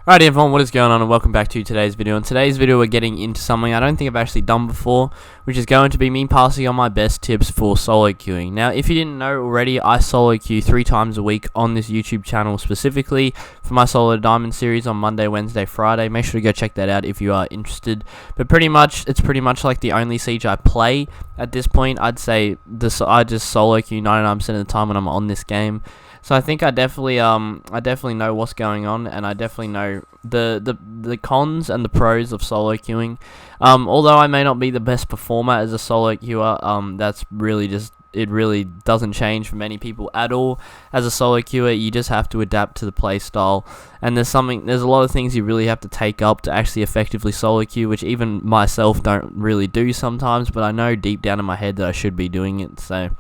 Alright everyone, what is going on and welcome back to today's video. In today's video we're getting into something I don't think I've actually done before, which is going to be me passing on my best tips for solo queuing. Now if you didn't know already, I solo queue 3 times a week on this YouTube channel, specifically for my solo diamond series on Monday, Wednesday, Friday. Make sure to go check that out if you are interested. But it's pretty much like the only siege I play at this point. I'd say I just solo queue 99% of the time when I'm on this game. So I think I definitely know what's going on, and I definitely know the cons and the pros of solo queuing. Although I may not be the best performer as a solo queuer, that's really it really doesn't change for many people at all. As a solo queuer, you just have to adapt to the play style, and there's a lot of things you really have to take up to actually effectively solo queue, which even myself don't really do sometimes, but I know deep down in my head that I should be doing it, so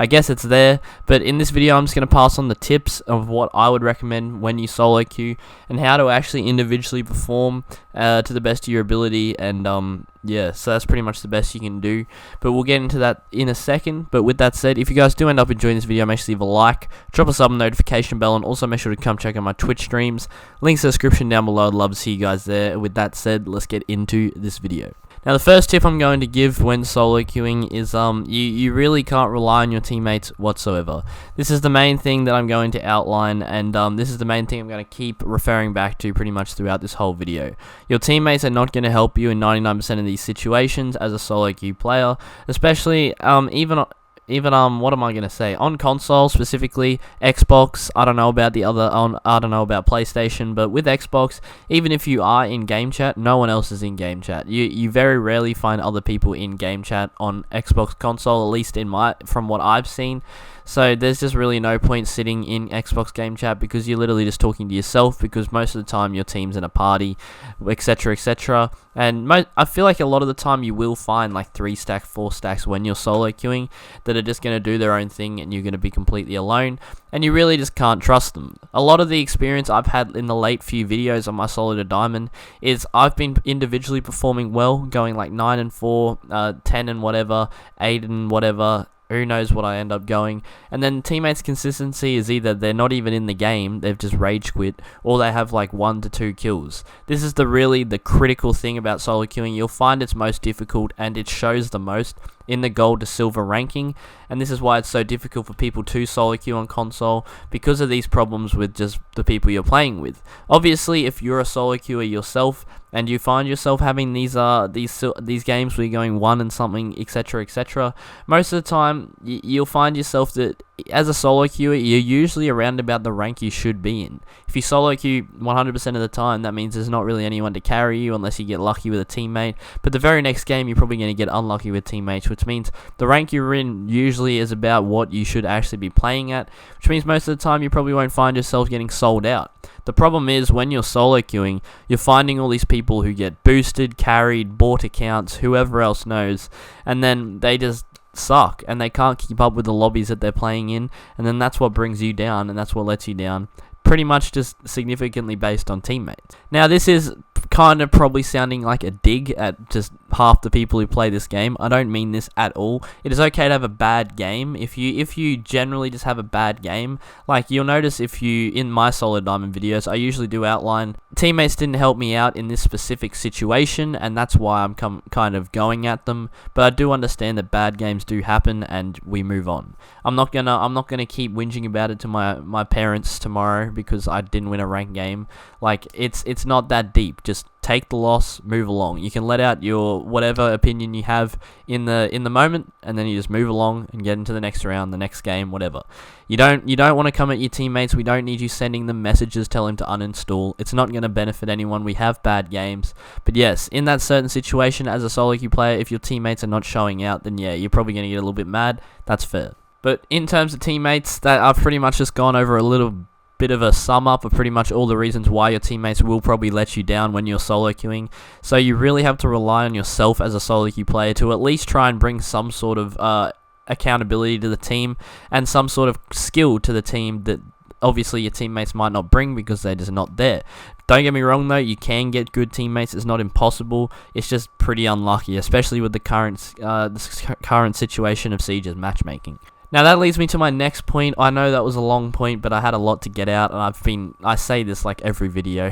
I guess it's there. But in this video I'm just going to pass on the tips of what I would recommend when you solo queue and how to actually individually perform to the best of your ability, and yeah, so that's pretty much the best you can do, but we'll get into that in a second. But with that said, if you guys do end up enjoying this video, make sure to leave a like, drop a sub and notification bell, and also make sure to come check out my Twitch streams. Links in the description down below. I'd love to see you guys there. With that said, let's get into this video. Now the first tip I'm going to give when solo queuing is you really can't rely on your teammates whatsoever. This is the main thing that I'm going to outline, and this is the main thing I'm going to keep referring back to pretty much throughout this whole video. Your teammates are not going to help you in 99% of these situations as a solo queue player, especially even what am I gonna say, on console, specifically Xbox. I don't know about I don't know about PlayStation, but with Xbox, even if you are in game chat, no one else is in game chat. You very rarely find other people in game chat on Xbox console, at least from what I've seen. So there's just really no point sitting in Xbox game chat, because you're literally just talking to yourself, because most of the time your team's in a party, etc, etc. And I feel like a lot of the time you will find like 3 stacks, 4 stacks when you're solo queuing that are just going to do their own thing, and you're going to be completely alone, and you really just can't trust them. A lot of the experience I've had in the late few videos on my solo to diamond is I've been individually performing well, going like 9 and 4, 10 and whatever, 8 and whatever. Who knows what I end up going. And then teammates' consistency is either they're not even in the game, they've just rage quit, or they have like 1 to 2 kills. This is the critical thing about solo queuing. You'll find it's most difficult, and it shows the most in the gold to silver ranking, and this is why it's so difficult for people to solo queue on console, because of these problems with just the people you're playing with. Obviously, if you're a solo queuer yourself and you find yourself having these games where you're going 1 and something, etc, etc, most of the time you'll find yourself that as a solo queuer, you're usually around about the rank you should be in. If you solo queue 100% of the time, that means there's not really anyone to carry you unless you get lucky with a teammate. But the very next game, you're probably going to get unlucky with teammates, which means the rank you're in usually is about what you should actually be playing at, which means most of the time you probably won't find yourself getting sold out. The problem is when you're solo queuing, you're finding all these people who get boosted, carried, bought accounts, whoever else knows, and then they just suck, and they can't keep up with the lobbies that they're playing in, and then that's what brings you down, and that's what lets you down, pretty much just significantly based on teammates. Now this is kind of probably sounding like a dig at just half the people who play this game. I don't mean this at all. It is okay to have a bad game. If you generally just have a bad game, like you'll notice in my solo diamond videos, I usually do outline teammates didn't help me out in this specific situation, and that's why I'm kind of going at them. But I do understand that bad games do happen, and we move on. I'm not gonna keep whinging about it to my parents tomorrow because I didn't win a ranked game. Like it's not that deep. Just take the loss, move along. You can let out your whatever opinion you have in the moment, and then you just move along and get into the next round, the next game, whatever. You don't want to come at your teammates. We don't need you sending them messages telling them to uninstall. It's not going to benefit anyone. We have bad games. But yes, in that certain situation as a solo queue player, if your teammates are not showing out, then yeah, you're probably going to get a little bit mad. That's fair. But in terms of teammates, that I've pretty much just gone over a little bit of a sum up of pretty much all the reasons why your teammates will probably let you down when you're solo queuing. So you really have to rely on yourself as a solo queue player to at least try and bring some sort of accountability to the team and some sort of skill to the team that obviously your teammates might not bring because they're just not there. Don't get me wrong though, you can get good teammates. It's not impossible. It's just pretty unlucky, especially with the current situation of Siege's matchmaking. Now that leads me to my next point. I know that was a long point, but I had a lot to get out, and I say this like every video,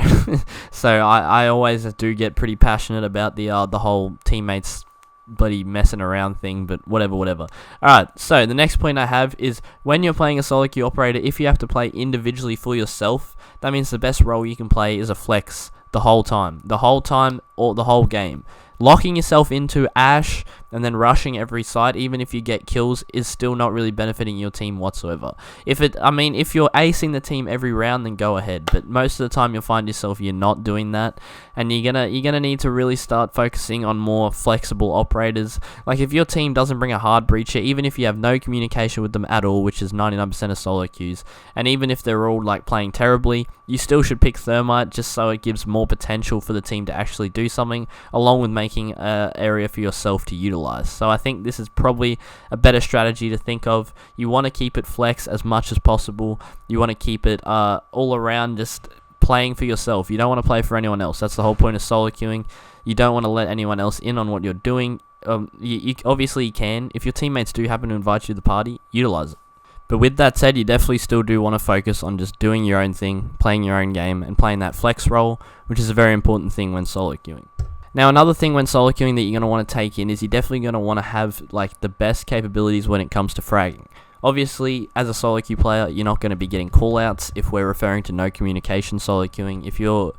so I always do get pretty passionate about the whole teammates bloody messing around thing, but whatever. Alright, so the next point I have is when you're playing a solo queue operator, if you have to play individually for yourself, that means the best role you can play is a flex the whole time, or the whole game. Locking yourself into Ash and then rushing every side, even if you get kills, is still not really benefiting your team whatsoever. If you're acing the team every round, then go ahead. But most of the time, you'll find yourself you're not doing that, and you're gonna need to really start focusing on more flexible operators. Like if your team doesn't bring a hard breacher, even if you have no communication with them at all, which is 99% of solo queues, and even if they're all like playing terribly, you still should pick Thermite just so it gives more potential for the team to actually do something, along with making an area for yourself to utilize. So I think this is probably a better strategy to think of. You want to keep it flex as much as possible. You want to keep it all around just playing for yourself. You don't want to play for anyone else. That's the whole point of solo queuing. You don't want to let anyone else in on what you're doing. You obviously can. If your teammates do happen to invite you to the party, utilize it. But with that said, you definitely still do want to focus on just doing your own thing, playing your own game, and playing that flex role, which is a very important thing when solo queuing. Now, another thing when solo queuing that you're going to want to take in is you're definitely going to want to have like the best capabilities when it comes to fragging. Obviously, as a solo queue player, you're not going to be getting callouts if we're referring to no communication solo queuing. If you're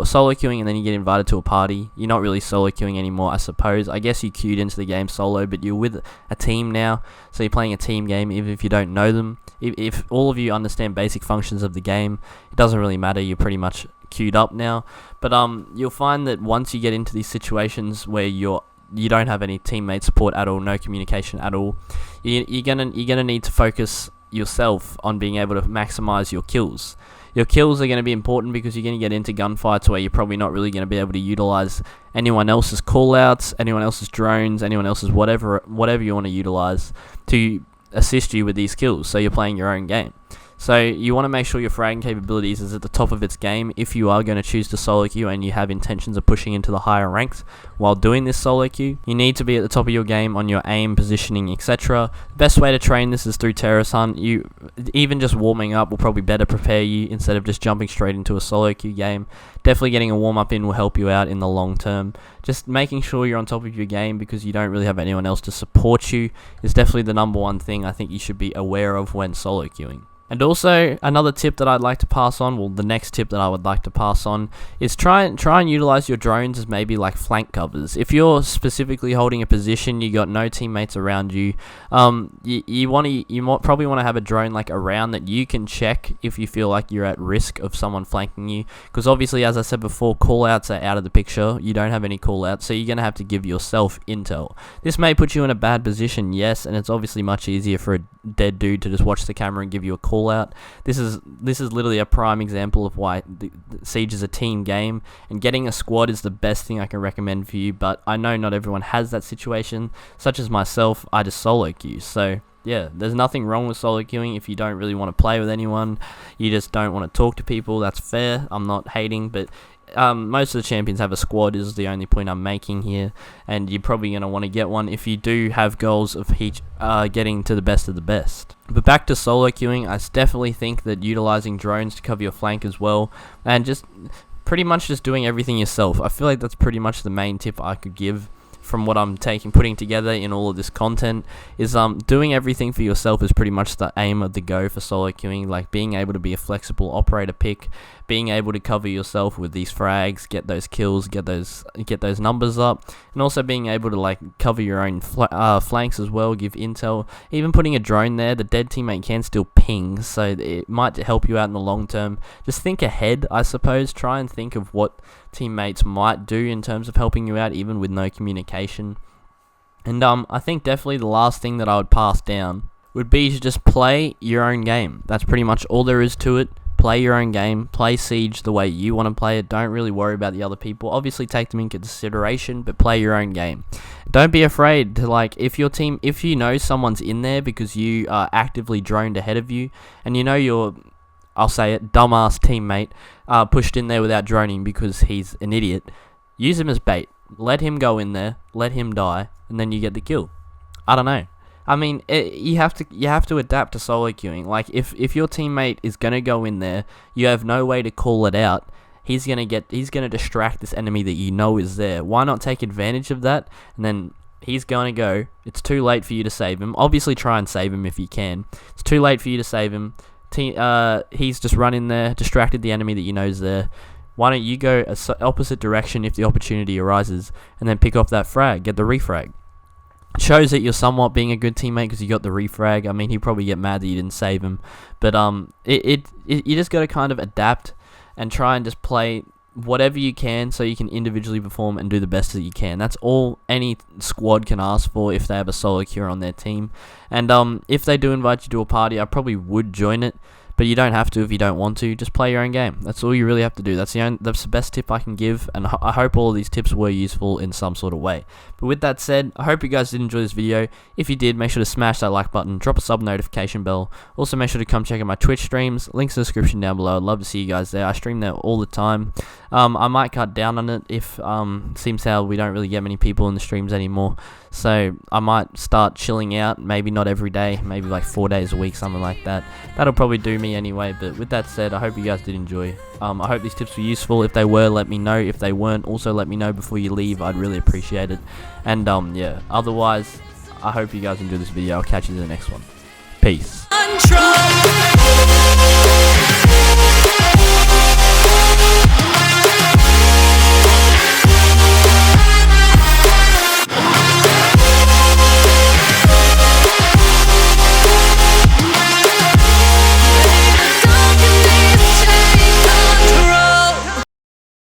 solo queuing and then you get invited to a party, you're not really solo queuing anymore, I suppose. I guess you queued into the game solo, but you're with a team now, so you're playing a team game even if you don't know them. If all of you understand basic functions of the game, it doesn't really matter. You're pretty much queued up now. But you'll find that once you get into these situations where you don't have any teammate support at all, no communication at all, you're gonna need to focus yourself on being able to maximize your kills. Your kills are going to be important because you're going to get into gunfights where you're probably not really going to be able to utilize anyone else's callouts, anyone else's drones, anyone else's whatever you want to utilize to assist you with these kills. So you're playing your own game. So you want to make sure your fragging capabilities is at the top of its game if you are going to choose to solo queue and you have intentions of pushing into the higher ranks while doing this solo queue. You need to be at the top of your game on your aim, positioning, etc. The best way to train this is through Terrace Hunt. Even just warming up will probably better prepare you instead of just jumping straight into a solo queue game. Definitely getting a warm up in will help you out in the long term. Just making sure you're on top of your game because you don't really have anyone else to support you is definitely the number one thing I think you should be aware of when solo queuing. And also, another tip that I'd like to pass on, well, the next tip that I would like to pass on, is try and utilize your drones as maybe like flank covers. If you're specifically holding a position, you got no teammates around you, you probably want to have a drone like around that you can check if you feel like you're at risk of someone flanking you. Because obviously, as I said before, callouts are out of the picture. You don't have any callouts, so you're going to have to give yourself intel. This may put you in a bad position, yes, and it's obviously much easier for a dead dude to just watch the camera and give you a call out. This is literally a prime example of why the Siege is a team game, and getting a squad is the best thing I can recommend for you, but I know not everyone has that situation. Such as myself, I just solo queue. So yeah, there's nothing wrong with solo queuing if you don't really want to play with anyone, you just don't want to talk to people. That's fair, I'm not hating, but most of the champions have a squad is the only point I'm making here, and you're probably going to want to get one if you do have goals of getting to the best of the best. But back to solo queuing, I definitely think that utilizing drones to cover your flank as well, and just pretty much just doing everything yourself. I feel like that's pretty much the main tip I could give from what I'm putting together in all of this content, is doing everything for yourself is pretty much the aim of the go for solo queuing. Like being able to be a flexible operator pick, being able to cover yourself with these frags, get those kills, get those numbers up, and also being able to like cover your own flanks as well, give intel. Even putting a drone there, the dead teammate can still ping, so it might help you out in the long term. Just think ahead, I suppose. Try and think of what teammates might do in terms of helping you out, even with no communication. And I think definitely the last thing that I would pass down would be to just play your own game. That's pretty much all there is to it. Play your own game, play Siege the way you want to play it. Don't really worry about the other people. Obviously take them in consideration, but play your own game. Don't be afraid to, like, if you know someone's in there because you are actively droned ahead of you, and you know your, I'll say it, dumbass teammate pushed in there without droning because he's an idiot, use him as bait. Let him go in there, let him die, and then you get the kill. I don't know. I mean, you have to adapt to solo queuing. Like if your teammate is gonna go in there, you have no way to call it out. He's gonna distract this enemy that you know is there. Why not take advantage of that? And then he's gonna go. It's too late for you to save him. Obviously, try and save him if you can. It's too late for you to save him. He's just run in there, distracted the enemy that you know is there. Why don't you go opposite direction if the opportunity arises, and then pick off that frag, get the refrag. Shows that you're somewhat being a good teammate because you got the refrag. I mean, he'd probably get mad that you didn't save him, but you just got to kind of adapt and try and just play whatever you can so you can individually perform and do the best that you can. That's all any squad can ask for if they have a solo queuer on their team. And if they do invite you to a party, I probably would join it. But you don't have to if you don't want to. Just play your own game. That's all you really have to do. That's the best tip I can give, and I hope all of these tips were useful in some sort of way. But with that said, I hope you guys did enjoy this video. If you did, make sure to smash that like button, drop a sub notification bell. Also, make sure to come check out my Twitch streams. Links in the description down below. I'd love to see you guys there. I stream there all the time. I might cut down on it if seems how we don't really get many people in the streams anymore. So I might start chilling out. Maybe not every day. Maybe like 4 days a week, something like that. That'll probably do me anyway. But with that said, I hope you guys did enjoy. I hope these tips were useful. If they were, let me know. If they weren't, also let me know before you leave. I'd really appreciate it. And yeah, otherwise, I hope you guys enjoyed this video. I'll catch you in the next one. Peace.